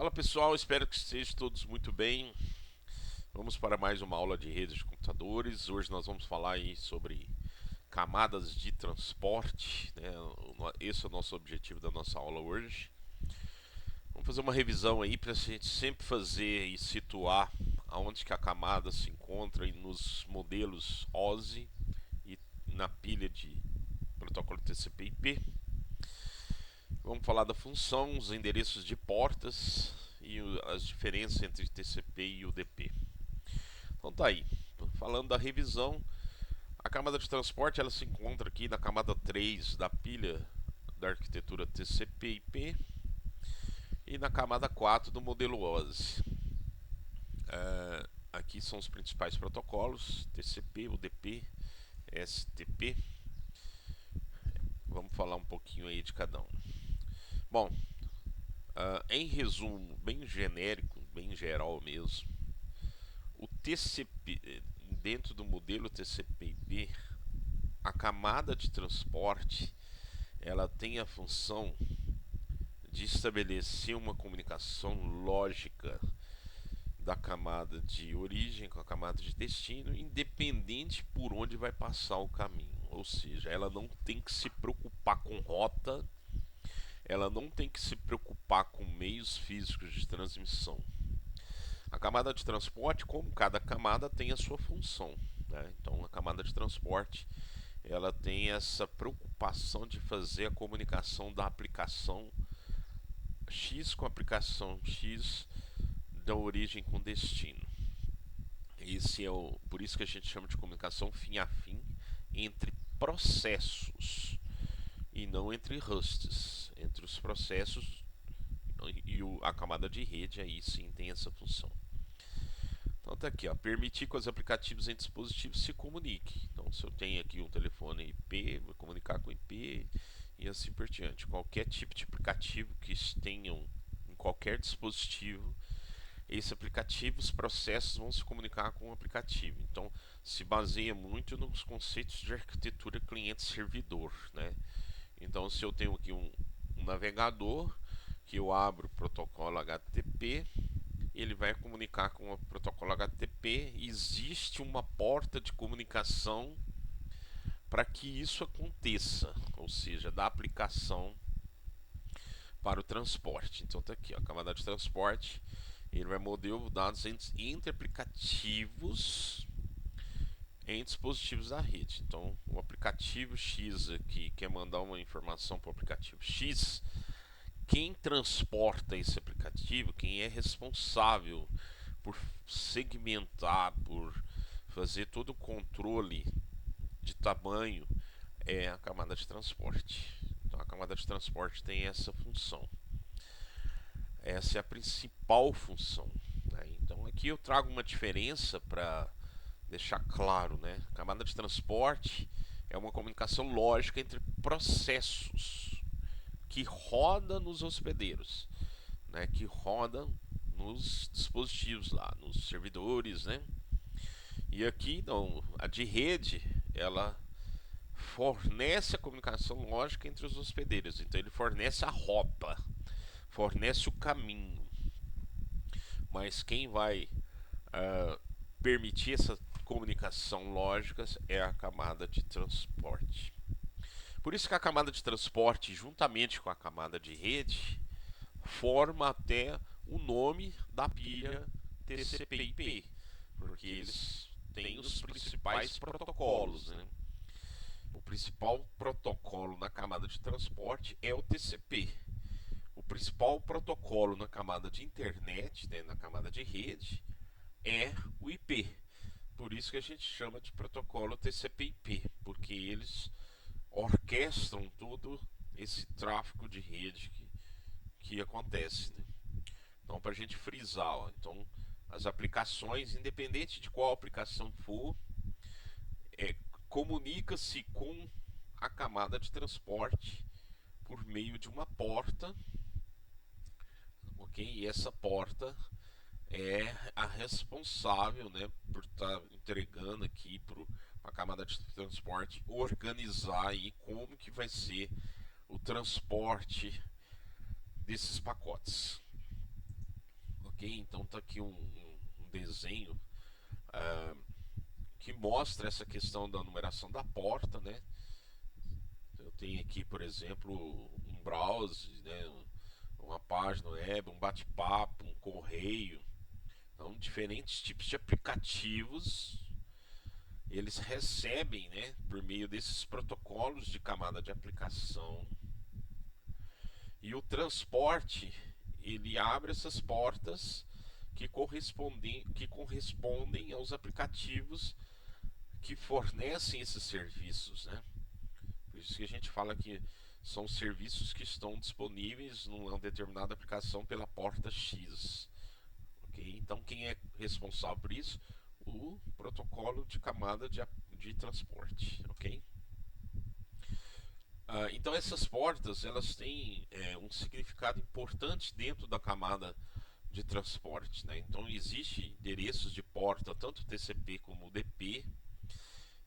Fala pessoal, espero que estejam todos muito bem. Vamos para mais uma aula de redes de computadores. Hoje nós vamos falar aí sobre camadas de transporte, né? Esse é o nosso objetivo da nossa aula hoje. Vamos fazer uma revisão aí para a gente sempre fazer e situar aonde que a camada se encontra nos modelos OSI e na pilha de protocolo TCP/IP. Vamos falar da função, os endereços de portas e as diferenças entre TCP e UDP. Então tá aí, falando da revisão, a camada de transporte ela se encontra aqui na camada 3 da pilha da arquitetura TCP/IP e na camada 4 do modelo OSI. Aqui são os principais protocolos: TCP, UDP, STP. Vamos falar um pouquinho aí de cada um. Bom, em resumo, bem genérico, bem geral mesmo, o TCP, dentro do modelo TCP/IP, a camada de transporte ela tem a função de estabelecer uma comunicação lógica da camada de origem com a camada de destino, independente por onde vai passar o caminho. Ou seja, ela não tem que se preocupar com rota, ela não tem que se preocupar com meios físicos de transmissão. A camada de transporte, como cada camada, tem a sua função, né? Então, a camada de transporte ela tem essa preocupação de fazer a comunicação da aplicação X com a aplicação X da origem com destino. Esse é por isso que a gente chama de comunicação fim a fim entre processos e não entre hosts. Entre os processos e a camada de rede aí sim tem essa função. Então tá aqui, ó, permitir que os aplicativos em dispositivos se comuniquem. Então se eu tenho aqui um telefone IP, vou comunicar com IP e assim por diante. Qualquer tipo de aplicativo que tenham em qualquer dispositivo, esse aplicativo, os processos vão se comunicar com o aplicativo. Então se baseia muito nos conceitos de arquitetura cliente-servidor, né? Então se eu tenho aqui um navegador que eu abro o protocolo HTTP, ele vai comunicar com o protocolo HTTP. Existe uma porta de comunicação para que isso aconteça, ou seja, da aplicação para o transporte. Então tá aqui, ó, a camada de transporte, ele vai modelar dados entre aplicativos em dispositivos da rede. Então, o aplicativo X aqui quer mandar uma informação para o aplicativo X. Quem transporta esse aplicativo, quem é responsável por segmentar, por fazer todo o controle de tamanho, é a camada de transporte. Então a camada de transporte tem essa função. Essa é a principal função, né? Então aqui eu trago uma diferença para deixar claro, né? A camada de transporte é uma comunicação lógica entre processos que roda nos hospedeiros, né? Que rodam nos dispositivos lá, nos servidores, né? E aqui não, a de rede, ela fornece a comunicação lógica entre os hospedeiros. Então ele fornece a rota, fornece o caminho. Mas quem vai permitir essa comunicação lógica é a camada de transporte. Por isso que a camada de transporte, juntamente com a camada de rede, forma até o nome da pilha TCP/IP, porque eles têm os principais protocolos, né? O principal protocolo na camada de transporte é o TCP. O principal protocolo na camada de internet, né, na camada de rede, é o IP. Por isso que a gente chama de protocolo TCP/IP, porque eles orquestram todo esse tráfego de rede que acontece, né? Então, para a gente frisar, ó, então as aplicações, independente de qual aplicação for, é, comunica-se com a camada de transporte por meio de uma porta, ok? E essa porta é a responsável, né, por estar entregando aqui para a camada de transporte organizar aí como que vai ser o transporte desses pacotes. ok? Então tá aqui um desenho que mostra essa questão da numeração da porta, né? Eu tenho aqui, por exemplo, um browse, né? Uma página web, um bate-papo, um correio. Então, diferentes tipos de aplicativos eles recebem, né, por meio desses protocolos de camada de aplicação. E o transporte ele abre essas portas que correspondem aos aplicativos que fornecem esses serviços, né? Por isso que a gente fala que são serviços que estão disponíveis numa determinada aplicação pela porta X. Okay? Então, quem é responsável por isso? O protocolo de camada de transporte. Okay? Então, essas portas elas têm um significado importante dentro da camada de transporte. Né? Então, existe endereços de porta, tanto TCP como UDP,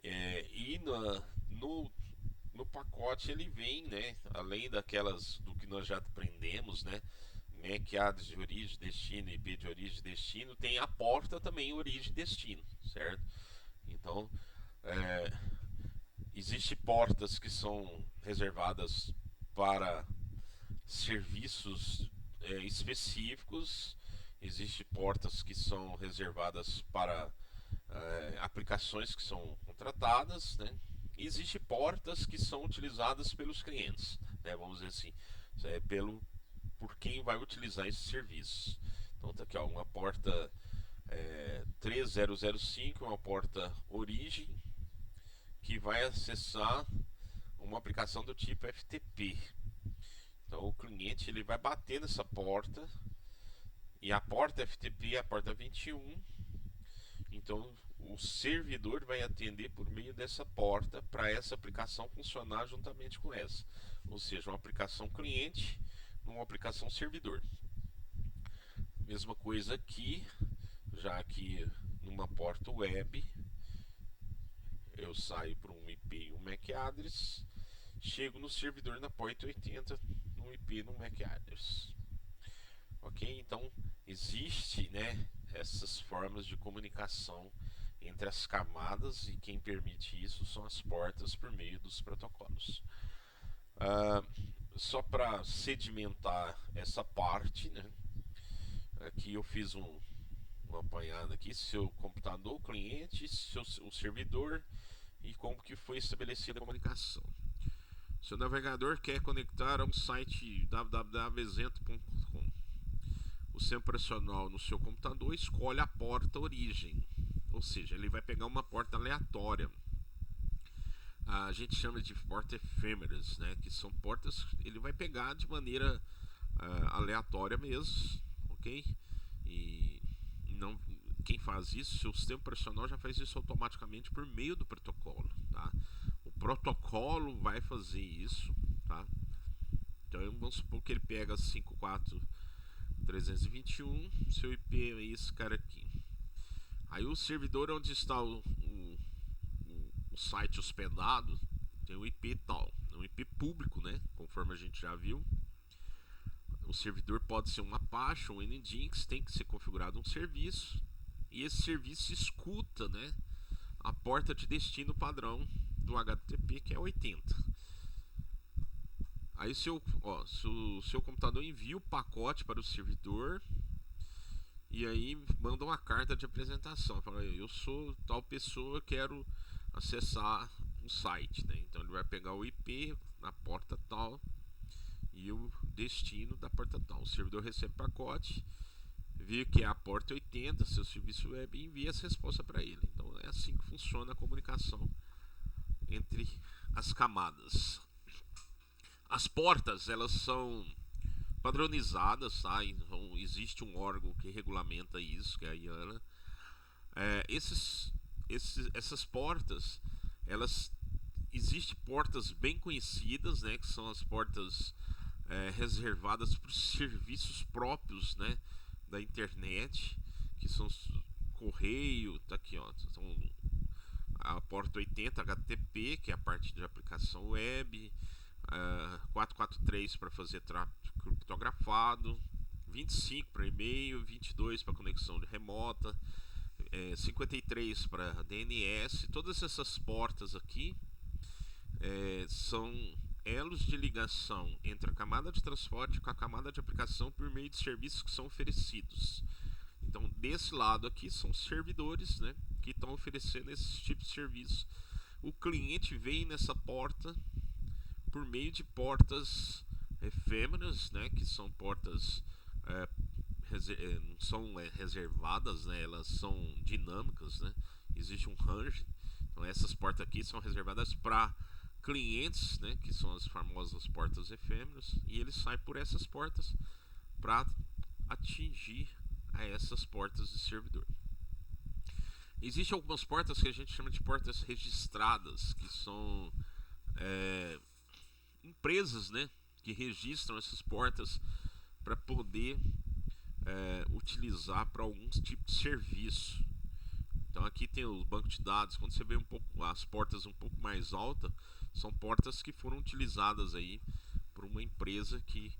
e no pacote ele vem, né, além daquelas do que nós já aprendemos, né, MAC address de origem, destino, IP de origem, destino, tem a porta também origem, destino, certo? Então, é, existe portas que são reservadas para serviços específicos, existe portas que são reservadas para aplicações que são contratadas, né? E existe portas que são utilizadas pelos clientes, né? Vamos dizer assim, por quem vai utilizar esses serviços. Então tá aqui ó, uma porta 3005, uma porta origem que vai acessar uma aplicação do tipo FTP. Então o cliente ele vai bater nessa porta e a porta FTP é a porta 21. Então o servidor vai atender por meio dessa porta para essa aplicação funcionar juntamente com essa. Ou seja, uma aplicação cliente numa aplicação servidor. Mesma coisa aqui, já que numa porta web eu saio para um IP e um MAC address, chego no servidor na porta 80 no IP e no MAC address. Ok? Então existe, né, essas formas de comunicação entre as camadas e quem permite isso são as portas por meio dos protocolos. Só para sedimentar essa parte, né, aqui eu fiz uma apanhada aqui, seu computador, cliente, o servidor e como que foi estabelecida a comunicação. Seu navegador quer conectar a um site www.exento.com. O sistema operacional no seu computador escolhe a porta origem, ou seja, ele vai pegar uma porta aleatória. A gente chama de porta efêmeras, né? Que são portas que ele vai pegar de maneira aleatória mesmo, ok? E não, quem faz isso, o sistema operacional já faz isso automaticamente por meio do protocolo, tá? O protocolo vai fazer isso, tá? Então vamos supor que ele pega 54321, seu IP é esse cara aqui. Aí o servidor onde está o site hospedado tem um IP tal, um IP público, né? Conforme a gente já viu. O servidor pode ser um Apache ou um Nginx, tem que ser configurado um serviço e esse serviço escuta, né, a porta de destino padrão do HTTP, que é 80. Aí se o seu computador envia o pacote para o servidor e aí manda uma carta de apresentação, fala, eu sou tal pessoa, quero acessar um site, né? Então ele vai pegar o IP na porta tal e o destino da porta tal. O servidor recebe o pacote, vê que é a porta 80, seu serviço web, e envia essa resposta para ele. Então é assim que funciona a comunicação entre as camadas. As portas elas são padronizadas, tá? Então existe um órgão que regulamenta isso, que é a IANA. Essas portas, elas existem portas bem conhecidas, né? Que são as portas reservadas para os serviços próprios, né, da internet, que são correio, tá aqui, ó, são a porta 80 HTTP, que é a parte de aplicação web, 443 para fazer tráfego criptografado, 25 para e-mail, 22 para conexão remota, 53 para DNS. Todas essas portas aqui são elos de ligação entre a camada de transporte com a camada de aplicação por meio de serviços que são oferecidos. Então, desse lado aqui são servidores, né, que estão oferecendo esses tipos de serviços. O cliente vem nessa porta por meio de portas efêmeras, né, que são portas não são reservadas, né, elas são dinâmicas, né, existe um range. Então essas portas aqui são reservadas para clientes, né, que são as famosas portas efêmeras, e ele sai por essas portas para atingir a essas portas de servidor. Existem algumas portas que a gente chama de portas registradas, que são empresas, né, que registram essas portas para poder utilizar para alguns tipos de serviço. Então aqui tem o banco de dados. Quando você vê um pouco as portas um pouco mais altas, são portas que foram utilizadas aí por uma empresa que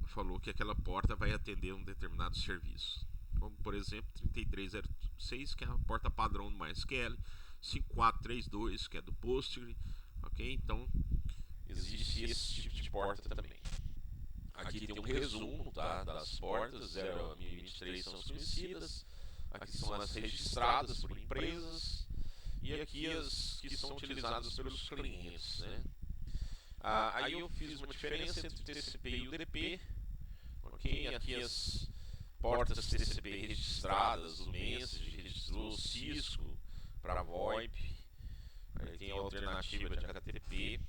falou que aquela porta vai atender um determinado serviço. Como por exemplo 3306, que é a porta padrão do MySQL, 5432, que é do Postgre, ok? Então existe esse tipo de porta também. Aqui tem um resumo, tá, das portas. 0 a 1023 são as conhecidas, aqui são as registradas por empresas e aqui as que são utilizadas pelos clientes, né? Aí eu fiz uma diferença entre o TCP e o UDP, ok? Aqui as portas TCP registradas, o Message registrou, o Cisco para VoIP, aí tem a alternativa de HTTP,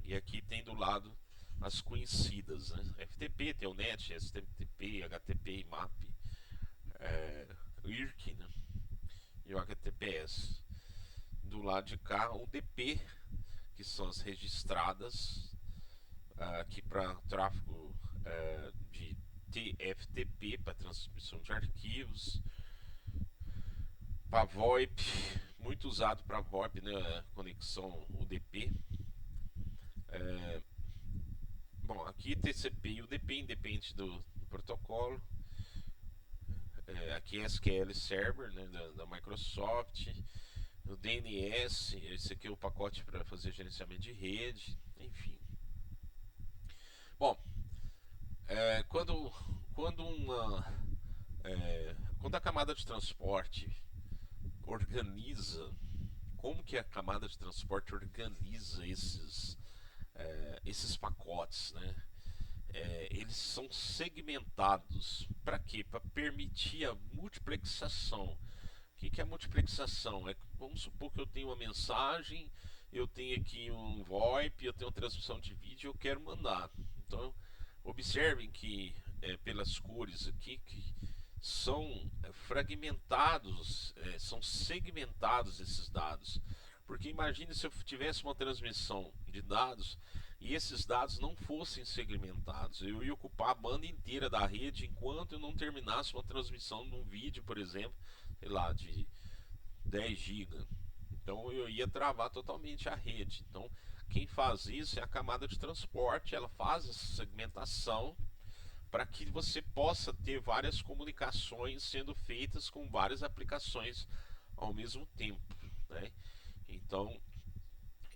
e aqui tem do lado as conhecidas, né? FTP, Telnet, STTP, HTTP, IMAP, IRC, né? E o HTTPS. Do lado de cá, o DP, que são as registradas aqui para tráfego de TFTP, para transmissão de arquivos, para VoIP, muito usado para VoIP, né? Conexão UDP. Bom, aqui TCP e UDP, independente do protocolo. Aqui é SQL Server, né, da Microsoft. O DNS, esse aqui é o pacote para fazer gerenciamento de rede, enfim. Bom, quando a camada de transporte organiza, como que a camada de transporte organiza esses pacotes, né? Eles são segmentados para quê? Para permitir a multiplexação. O que é a multiplexação? Vamos supor que eu tenho uma mensagem, eu tenho aqui um VoIP, eu tenho uma transmissão de vídeo, eu quero mandar. Então, observem que pelas cores aqui que são fragmentados, são segmentados esses dados. Porque imagine se eu tivesse uma transmissão de dados e esses dados não fossem segmentados. Eu ia ocupar a banda inteira da rede enquanto eu não terminasse uma transmissão de um vídeo, por exemplo, sei lá, de 10 GB. Então eu ia travar totalmente a rede. Então quem faz isso é a camada de transporte, ela faz essa segmentação para que você possa ter várias comunicações sendo feitas com várias aplicações ao mesmo tempo, né? Então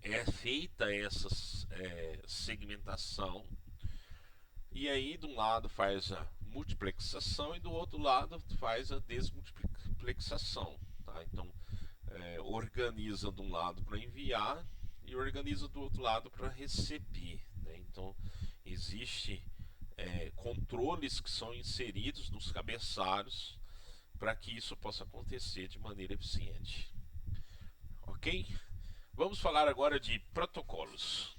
é feita essa segmentação, e aí de um lado faz a multiplexação e do outro lado faz a desmultiplexação, tá? Então organiza de um lado para enviar e organiza do outro lado para receber, né? Então existe controles que são inseridos nos cabeçalhos para que isso possa acontecer de maneira eficiente. Ok? Vamos falar agora de protocolos.